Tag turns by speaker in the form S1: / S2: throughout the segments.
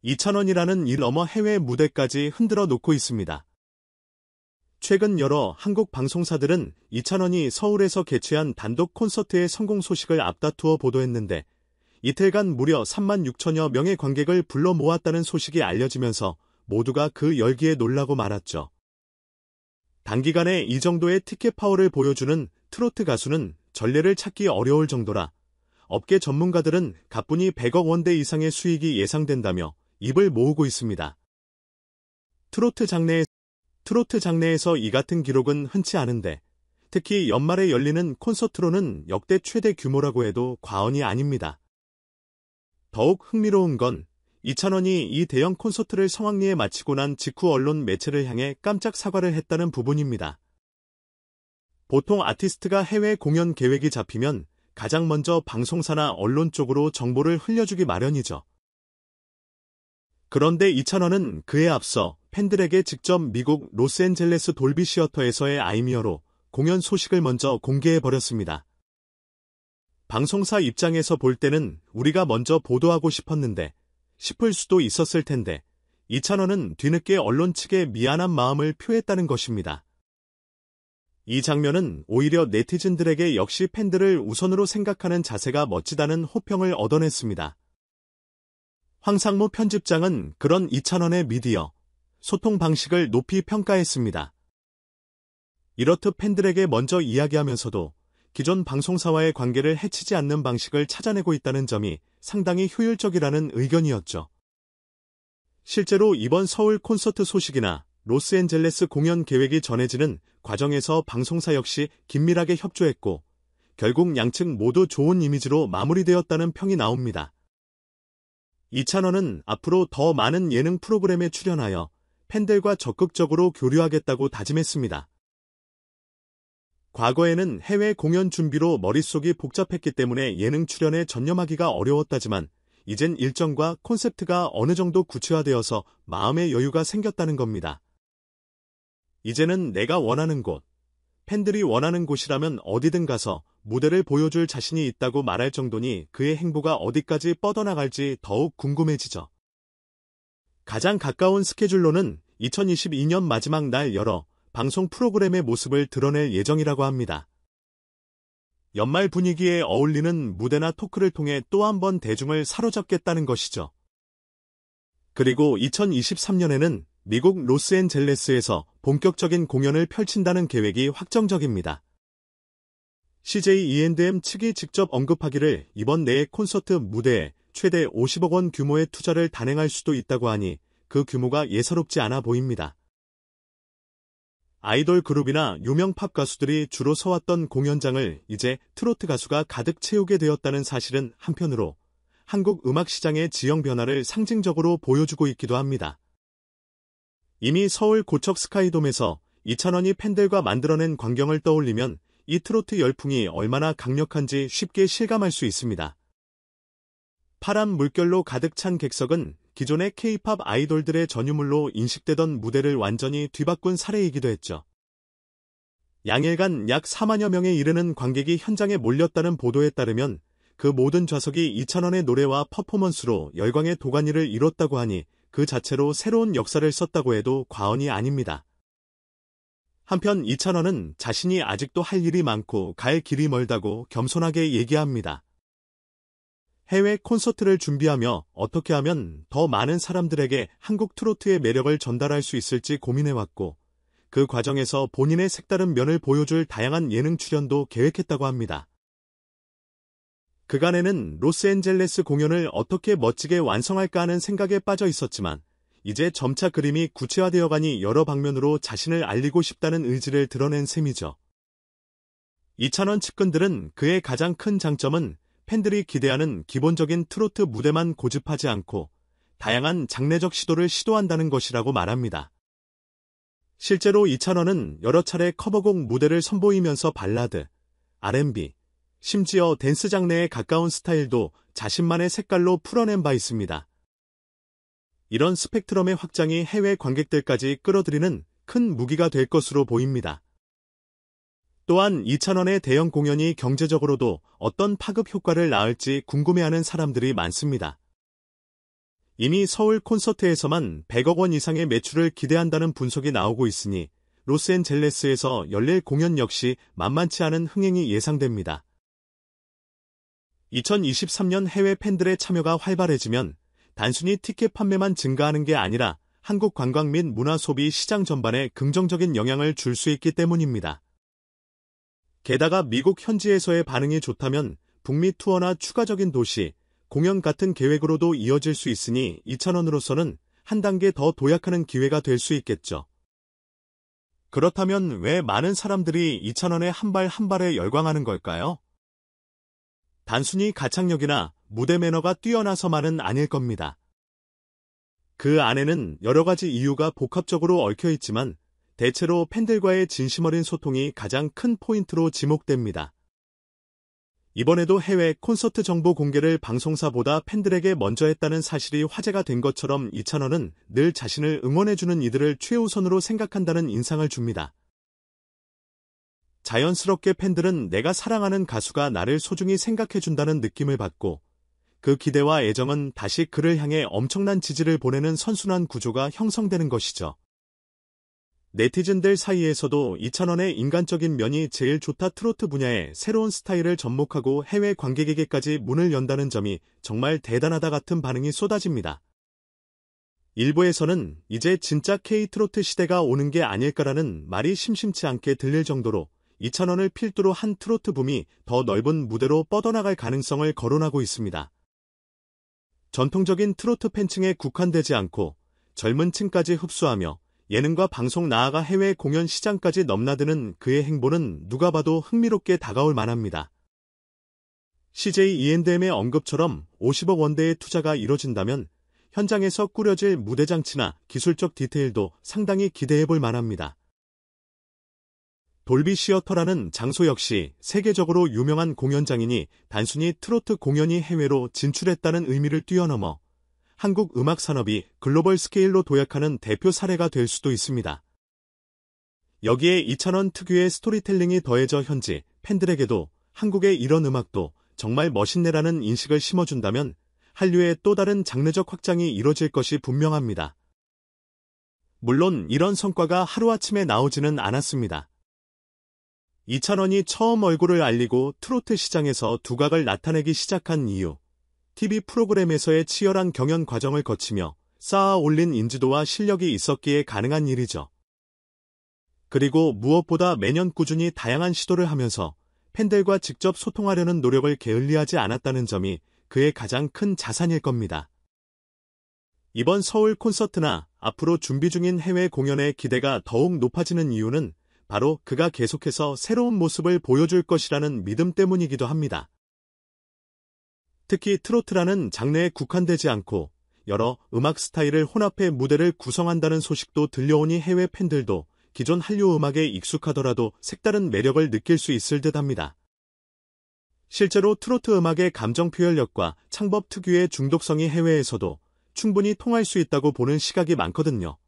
S1: 2,000원이라는 일 넘어 해외 무대까지 흔들어 놓고 있습니다. 최근 여러 한국 방송사들은 2,000원이 서울에서 개최한 단독 콘서트의 성공 소식을 앞다투어 보도했는데 이틀간 무려 36,000여 명의 관객을 불러 모았다는 소식이 알려지면서 모두가 그 열기에 놀라고 말았죠. 단기간에 이 정도의 티켓 파워를 보여주는 트로트 가수는 전례를 찾기 어려울 정도라 업계 전문가들은 가뿐히 100억 원대 이상의 수익이 예상된다며 입을 모으고 있습니다. 트로트 장내에서 이 같은 기록은 흔치 않은데 특히 연말에 열리는 콘서트로는 역대 최대 규모라고 해도 과언이 아닙니다. 더욱 흥미로운 건 2,000원이 이 대형 콘서트를 성황리에 마치고 난 직후 언론 매체를 향해 깜짝 사과를 했다는 부분입니다. 보통 아티스트가 해외 공연 계획이 잡히면 가장 먼저 방송사나 언론 쪽으로 정보를 흘려주기 마련이죠. 그런데 2,000원은 그에 앞서 팬들에게 직접 미국 로스앤젤레스 돌비 시어터에서의 아이미어로 공연 소식을 먼저 공개해버렸습니다. 방송사 입장에서 볼 때는 우리가 먼저 보도하고 싶었는데 싶을 수도 있었을 텐데 2,000원은 뒤늦게 언론 측에 미안한 마음을 표했다는 것입니다. 이 장면은 오히려 네티즌들에게 역시 팬들을 우선으로 생각하는 자세가 멋지다는 호평을 얻어냈습니다. 황상무 편집장은 그런 2,000원의 미디어, 소통 방식을 높이 평가했습니다. 이렇듯 팬들에게 먼저 이야기하면서도 기존 방송사와의 관계를 해치지 않는 방식을 찾아내고 있다는 점이 상당히 효율적이라는 의견이었죠. 실제로 이번 서울 콘서트 소식이나 로스앤젤레스 공연 계획이 전해지는 과정에서 방송사 역시 긴밀하게 협조했고 결국 양측 모두 좋은 이미지로 마무리되었다는 평이 나옵니다. 2,000원은 앞으로 더 많은 예능 프로그램에 출연하여 팬들과 적극적으로 교류하겠다고 다짐했습니다. 과거에는 해외 공연 준비로 머릿속이 복잡했기 때문에 예능 출연에 전념하기가 어려웠다지만 이젠 일정과 콘셉트가 어느 정도 구체화되어서 마음의 여유가 생겼다는 겁니다. 이제는 내가 원하는 곳, 팬들이 원하는 곳이라면 어디든 가서 무대를 보여줄 자신이 있다고 말할 정도니 그의 행보가 어디까지 뻗어나갈지 더욱 궁금해지죠. 가장 가까운 스케줄로는 2022년 마지막 날 여러 방송 프로그램의 모습을 드러낼 예정이라고 합니다. 연말 분위기에 어울리는 무대나 토크를 통해 또 한 번 대중을 사로잡겠다는 것이죠. 그리고 2023년에는 미국 로스앤젤레스에서 본격적인 공연을 펼친다는 계획이 확정적입니다. CJ E&M 측이 직접 언급하기를 이번 내의 콘서트 무대에 최대 50억 원 규모의 투자를 단행할 수도 있다고 하니 그 규모가 예사롭지 않아 보입니다. 아이돌 그룹이나 유명 팝 가수들이 주로 서왔던 공연장을 이제 트로트 가수가 가득 채우게 되었다는 사실은 한편으로 한국 음악 시장의 지형 변화를 상징적으로 보여주고 있기도 합니다. 이미 서울 고척 스카이돔에서 2,000원이 팬들과 만들어낸 광경을 떠올리면 이 트로트 열풍이 얼마나 강력한지 쉽게 실감할 수 있습니다. 파란 물결로 가득 찬 객석은 기존의 K-팝 아이돌들의 전유물로 인식되던 무대를 완전히 뒤바꾼 사례이기도 했죠. 양일간 약 4만여 명에 이르는 관객이 현장에 몰렸다는 보도에 따르면 그 모든 좌석이 2,000원의 노래와 퍼포먼스로 열광의 도가니를 이뤘다고 하니 그 자체로 새로운 역사를 썼다고 해도 과언이 아닙니다. 한편 2,000원은 자신이 아직도 할 일이 많고 갈 길이 멀다고 겸손하게 얘기합니다. 해외 콘서트를 준비하며 어떻게 하면 더 많은 사람들에게 한국 트로트의 매력을 전달할 수 있을지 고민해왔고 그 과정에서 본인의 색다른 면을 보여줄 다양한 예능 출연도 계획했다고 합니다. 그간에는 로스앤젤레스 공연을 어떻게 멋지게 완성할까 하는 생각에 빠져 있었지만 이제 점차 그림이 구체화되어가니 여러 방면으로 자신을 알리고 싶다는 의지를 드러낸 셈이죠. 2,000원 측근들은 그의 가장 큰 장점은 팬들이 기대하는 기본적인 트로트 무대만 고집하지 않고 다양한 장르적 시도를 시도한다는 것이라고 말합니다. 실제로 2,000원은 여러 차례 커버곡 무대를 선보이면서 발라드, R&B, 심지어 댄스 장르에 가까운 스타일도 자신만의 색깔로 풀어낸 바 있습니다. 이런 스펙트럼의 확장이 해외 관객들까지 끌어들이는 큰 무기가 될 것으로 보입니다. 또한 2,000원의 대형 공연이 경제적으로도 어떤 파급 효과를 낳을지 궁금해하는 사람들이 많습니다. 이미 서울 콘서트에서만 100억 원 이상의 매출을 기대한다는 분석이 나오고 있으니 로스앤젤레스에서 열릴 공연 역시 만만치 않은 흥행이 예상됩니다. 2023년 해외 팬들의 참여가 활발해지면 단순히 티켓 판매만 증가하는 게 아니라 한국 관광 및 문화 소비 시장 전반에 긍정적인 영향을 줄 수 있기 때문입니다. 게다가 미국 현지에서의 반응이 좋다면 북미 투어나 추가적인 도시, 공연 같은 계획으로도 이어질 수 있으니 이찬원으로서는 한 단계 더 도약하는 기회가 될 수 있겠죠. 그렇다면 왜 많은 사람들이 이찬원의 한 발 한 발에 열광하는 걸까요? 단순히 가창력이나 무대 매너가 뛰어나서만은 아닐 겁니다. 그 안에는 여러 가지 이유가 복합적으로 얽혀 있지만 대체로 팬들과의 진심 어린 소통이 가장 큰 포인트로 지목됩니다. 이번에도 해외 콘서트 정보 공개를 방송사보다 팬들에게 먼저 했다는 사실이 화제가 된 것처럼 이찬원은 늘 자신을 응원해주는 이들을 최우선으로 생각한다는 인상을 줍니다. 자연스럽게 팬들은 내가 사랑하는 가수가 나를 소중히 생각해준다는 느낌을 받고 그 기대와 애정은 다시 그를 향해 엄청난 지지를 보내는 선순환 구조가 형성되는 것이죠. 네티즌들 사이에서도 이찬원의 인간적인 면이 제일 좋다 트로트 분야의 새로운 스타일을 접목하고 해외 관객에게까지 문을 연다는 점이 정말 대단하다 같은 반응이 쏟아집니다. 일부에서는 이제 진짜 K-트로트 시대가 오는 게 아닐까라는 말이 심심치 않게 들릴 정도로 이찬원을 필두로 한 트로트 붐이 더 넓은 무대로 뻗어나갈 가능성을 거론하고 있습니다. 전통적인 트로트 팬층에 국한되지 않고 젊은 층까지 흡수하며 예능과 방송 나아가 해외 공연 시장까지 넘나드는 그의 행보는 누가 봐도 흥미롭게 다가올 만합니다. CJ E&M의 언급처럼 50억 원대의 투자가 이뤄진다면 현장에서 꾸려질 무대 장치나 기술적 디테일도 상당히 기대해볼 만합니다. 돌비 시어터라는 장소 역시 세계적으로 유명한 공연장이니 단순히 트로트 공연이 해외로 진출했다는 의미를 뛰어넘어 한국 음악 산업이 글로벌 스케일로 도약하는 대표 사례가 될 수도 있습니다. 여기에 이찬원 특유의 스토리텔링이 더해져 현지 팬들에게도 한국의 이런 음악도 정말 멋있네라는 인식을 심어준다면 한류의 또 다른 장르적 확장이 이뤄질 것이 분명합니다. 물론 이런 성과가 하루아침에 나오지는 않았습니다. 이찬원이 처음 얼굴을 알리고 트로트 시장에서 두각을 나타내기 시작한 이유, TV 프로그램에서의 치열한 경연 과정을 거치며 쌓아 올린 인지도와 실력이 있었기에 가능한 일이죠. 그리고 무엇보다 매년 꾸준히 다양한 시도를 하면서 팬들과 직접 소통하려는 노력을 게을리하지 않았다는 점이 그의 가장 큰 자산일 겁니다. 이번 서울 콘서트나 앞으로 준비 중인 해외 공연의 기대가 더욱 높아지는 이유는 바로 그가 계속해서 새로운 모습을 보여줄 것이라는 믿음 때문이기도 합니다. 특히 트로트라는 장르에 국한되지 않고 여러 음악 스타일을 혼합해 무대를 구성한다는 소식도 들려오니 해외 팬들도 기존 한류 음악에 익숙하더라도 색다른 매력을 느낄 수 있을 듯합니다. 실제로 트로트 음악의 감정 표현력과 창법 특유의 중독성이 해외에서도 충분히 통할 수 있다고 보는 시각이 많거든요.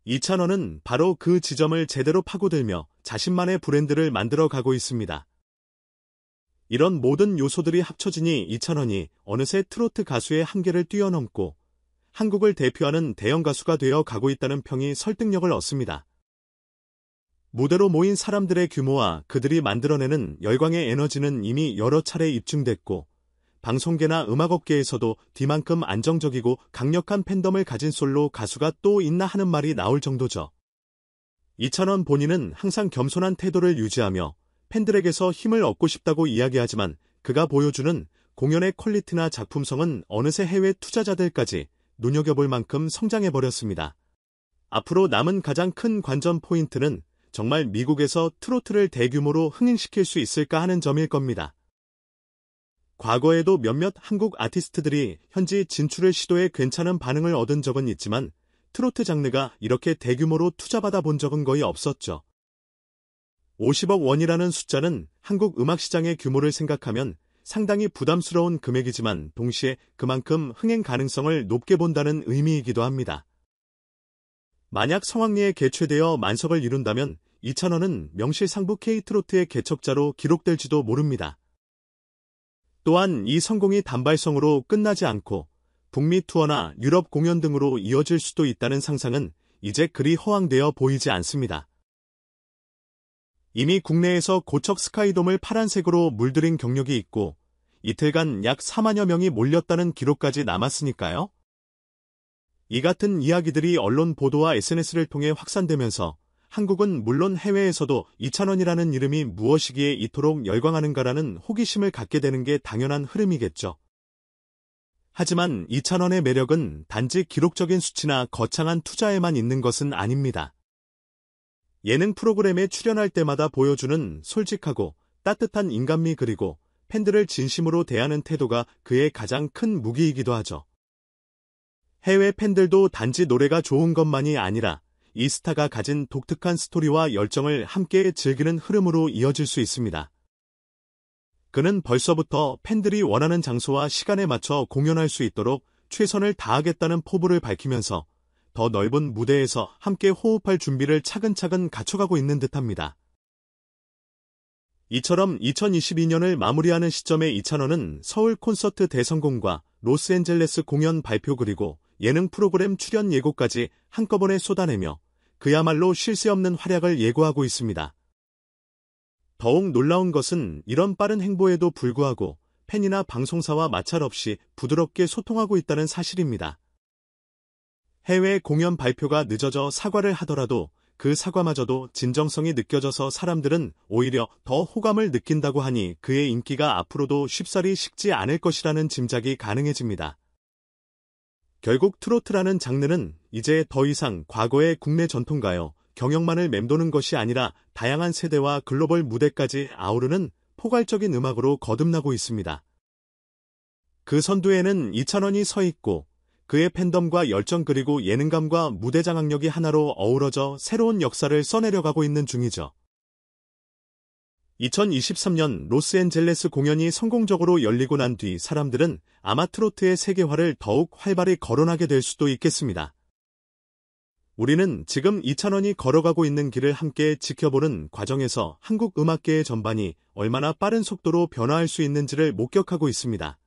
S1: 이찬원은 바로 그 지점을 제대로 파고들며 자신만의 브랜드를 만들어가고 있습니다. 이런 모든 요소들이 합쳐지니 이찬원이 어느새 트로트 가수의 한계를 뛰어넘고 한국을 대표하는 대형 가수가 되어 가고 있다는 평이 설득력을 얻습니다. 무대로 모인 사람들의 규모와 그들이 만들어내는 열광의 에너지는 이미 여러 차례 입증됐고 방송계나 음악업계에서도 뒤만큼 안정적이고 강력한 팬덤을 가진 솔로 가수가 또 있나 하는 말이 나올 정도죠. 이찬원 본인은 항상 겸손한 태도를 유지하며 팬들에게서 힘을 얻고 싶다고 이야기하지만 그가 보여주는 공연의 퀄리티나 작품성은 어느새 해외 투자자들까지 눈여겨볼 만큼 성장해버렸습니다. 앞으로 남은 가장 큰 관전 포인트는 정말 미국에서 트로트를 대규모로 흥행시킬 수 있을까 하는 점일 겁니다. 과거에도 몇몇 한국 아티스트들이 현지 진출을 시도해 괜찮은 반응을 얻은 적은 있지만 트로트 장르가 이렇게 대규모로 투자받아 본 적은 거의 없었죠. 50억 원이라는 숫자는 한국 음악 시장의 규모를 생각하면 상당히 부담스러운 금액이지만 동시에 그만큼 흥행 가능성을 높게 본다는 의미이기도 합니다. 만약 성황리에 개최되어 만석을 이룬다면 이찬원은 명실상부 K-트로트의 개척자로 기록될지도 모릅니다. 또한 이 성공이 단발성으로 끝나지 않고 북미 투어나 유럽 공연 등으로 이어질 수도 있다는 상상은 이제 그리 허황되어 보이지 않습니다. 이미 국내에서 고척 스카이돔을 파란색으로 물들인 경력이 있고 이틀간 약 4만여 명이 몰렸다는 기록까지 남았으니까요. 이 같은 이야기들이 언론 보도와 SNS를 통해 확산되면서 한국은 물론 해외에서도 이찬원이라는 이름이 무엇이기에 이토록 열광하는가라는 호기심을 갖게 되는 게 당연한 흐름이겠죠. 하지만 이찬원의 매력은 단지 기록적인 수치나 거창한 투자에만 있는 것은 아닙니다. 예능 프로그램에 출연할 때마다 보여주는 솔직하고 따뜻한 인간미 그리고 팬들을 진심으로 대하는 태도가 그의 가장 큰 무기이기도 하죠. 해외 팬들도 단지 노래가 좋은 것만이 아니라 이 스타가 가진 독특한 스토리와 열정을 함께 즐기는 흐름으로 이어질 수 있습니다. 그는 벌써부터 팬들이 원하는 장소와 시간에 맞춰 공연할 수 있도록 최선을 다하겠다는 포부를 밝히면서 더 넓은 무대에서 함께 호흡할 준비를 차근차근 갖춰가고 있는 듯합니다. 이처럼 2022년을 마무리하는 시점에 이찬원은 서울 콘서트 대성공과 로스앤젤레스 공연 발표 그리고 예능 프로그램 출연 예고까지 한꺼번에 쏟아내며 그야말로 쉴 새 없는 활약을 예고하고 있습니다. 더욱 놀라운 것은 이런 빠른 행보에도 불구하고 팬이나 방송사와 마찰 없이 부드럽게 소통하고 있다는 사실입니다. 해외 공연 발표가 늦어져 사과를 하더라도 그 사과마저도 진정성이 느껴져서 사람들은 오히려 더 호감을 느낀다고 하니 그의 인기가 앞으로도 쉽사리 식지 않을 것이라는 짐작이 가능해집니다. 결국 트로트라는 장르는 이제 더 이상 과거의 국내 전통가요, 경영만을 맴도는 것이 아니라 다양한 세대와 글로벌 무대까지 아우르는 포괄적인 음악으로 거듭나고 있습니다. 그 선두에는 이찬원이 서 있고 그의 팬덤과 열정 그리고 예능감과 무대 장악력이 하나로 어우러져 새로운 역사를 써내려가고 있는 중이죠. 2023년 로스앤젤레스 공연이 성공적으로 열리고 난 뒤 사람들은 아마 트로트의 세계화를 더욱 활발히 거론하게 될 수도 있겠습니다. 우리는 지금 이찬원이 걸어가고 있는 길을 함께 지켜보는 과정에서 한국 음악계의 전반이 얼마나 빠른 속도로 변화할 수 있는지를 목격하고 있습니다.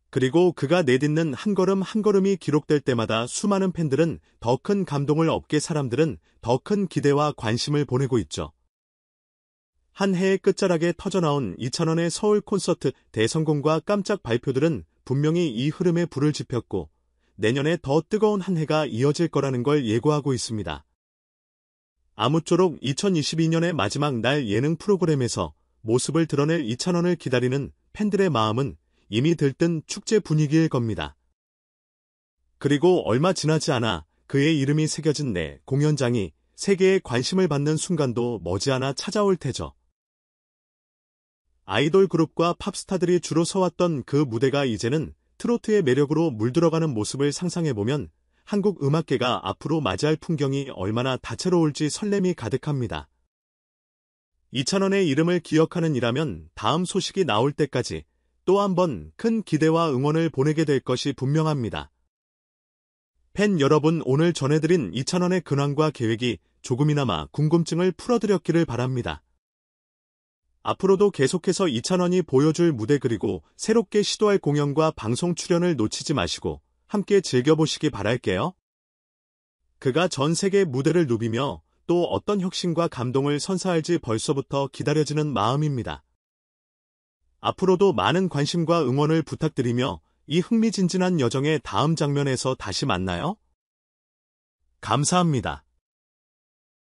S1: 그리고 그가 내딛는 한 걸음 한 걸음이 기록될 때마다 수많은 팬들은 더 큰 감동을 얻게 사람들은 더 큰 기대와 관심을 보내고 있죠. 한 해의 끝자락에 터져나온 이찬원의 서울 콘서트 대성공과 깜짝 발표들은 분명히 이 흐름에 불을 지폈고 내년에 더 뜨거운 한 해가 이어질 거라는 걸 예고하고 있습니다. 아무쪼록 2022년의 마지막 날 예능 프로그램에서 모습을 드러낼 이찬원을 기다리는 팬들의 마음은 이미 들뜬 축제 분위기일 겁니다. 그리고 얼마 지나지 않아 그의 이름이 새겨진 내 공연장이 세계의 관심을 받는 순간도 머지않아 찾아올 테죠. 아이돌 그룹과 팝스타들이 주로 서왔던 그 무대가 이제는 트로트의 매력으로 물들어가는 모습을 상상해보면 한국 음악계가 앞으로 맞이할 풍경이 얼마나 다채로울지 설렘이 가득합니다. 이찬원의 이름을 기억하는 이라면 다음 소식이 나올 때까지 또 한 번 큰 기대와 응원을 보내게 될 것이 분명합니다. 팬 여러분, 오늘 전해드린 이찬원의 근황과 계획이 조금이나마 궁금증을 풀어드렸기를 바랍니다. 앞으로도 계속해서 이찬원이 보여줄 무대 그리고 새롭게 시도할 공연과 방송 출연을 놓치지 마시고 함께 즐겨보시기 바랄게요. 그가 전 세계 무대를 누비며 또 어떤 혁신과 감동을 선사할지 벌써부터 기다려지는 마음입니다. 앞으로도 많은 관심과 응원을 부탁드리며 이 흥미진진한 여정의 다음 장면에서 다시 만나요. 감사합니다.